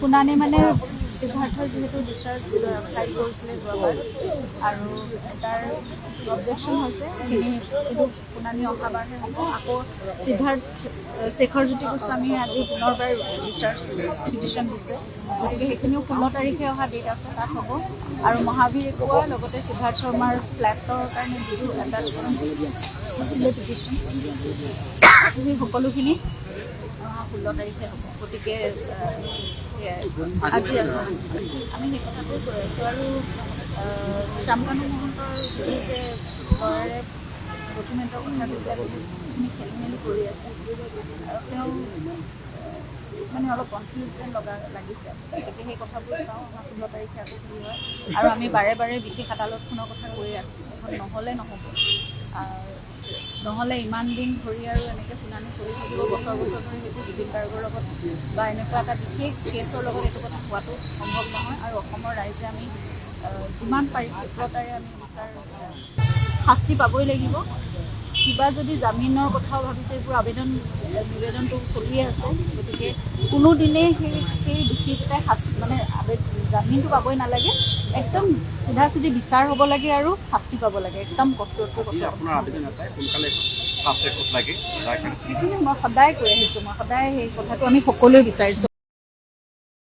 শুনানি মানে সিদ্ধাৰ্থৰ যিহেতু ডিচাৰ্জ ফাইল কৰিছিলে যোৱাবাৰ আৰু তাৰ অবজেকশ্যন হৈছে সেইখিনি কিন্তু শুনানি অহাবাৰহে হ'ব। আকৌ সিদ্ধাৰ্থ শেখৰজ্যোতি গোস্বামীয়ে আজি পুনৰবাৰ ডিচাৰ্জ পিটিশ্যন দিছে, গতিকে সেইখিনিও 16 তাৰিখে অহা ডেট আছে, তাত হ'ব। আৰু মহাবীৰ একুৱাই লগতে সিদ্ধাৰ্থ শৰ্মাৰ ফ্লেটৰ কাৰণে যিটো এটাচমেণ্ট আছিলে পিটিশ্যন, সেই সকলোখিনি অহা 16 তাৰিখে হ'ব। গতিকে আজি আমি সেই কথাটোৱে কৈ আছোঁ। আৰু শ্যামকানু মহন্তৰ যে লয়াৰে ডকুমেণ্টৰ কথাটো যে বহুতখিনি খেলি মেলি কৰি আছে আৰু তেওঁ মানে অলপ কনফিউজ যেন লাগিছে। গতিকে সেই কথাবোৰ চাওঁ আমাৰ 16 তাৰিখে আকৌ কি হয়। আৰু আমি বাৰে বাৰে বিশেষ আদালতখনৰ কথা কৈ আছোঁ, এখন নহ'লে নহ'ব। নহ'লে ইমান দিন ধৰি আৰু এনেকৈ শুনানি চলি থাকিব বছৰ বছৰ ধৰি, সেইটো জুবিন গাৰ্গৰ লগত বা এনেকুৱা এটা বিশেষ কেছৰ লগত এইটো কথা হোৱাটো সম্ভৱ নহয়। আৰু অসমৰ ৰাইজে আমি যিমান পাৰি ক্ষীপ্ৰতাৰে আমি বিচাৰ শাস্তি পাবই লাগিব। কিবা যদি জামিনৰ কথাও ভাবিছে, এইবোৰ নিবেদনটো চলিয়ে আছে। গতিকে কোনোদিনেই সেই দোষীকেইটাই মানে জামিনটো পাবই নালাগে, একদম চিধা চিধি বিচাৰ হ'ব লাগে আৰু শাস্তি পাব লাগে, একদম কঠোৰতকৈ কঠোৰ। সেইখিনি মই সদায় কৈ আহিছোঁ, মই সদায় সেই কথাটো আমি সকলোৱে বিচাৰিছোঁ।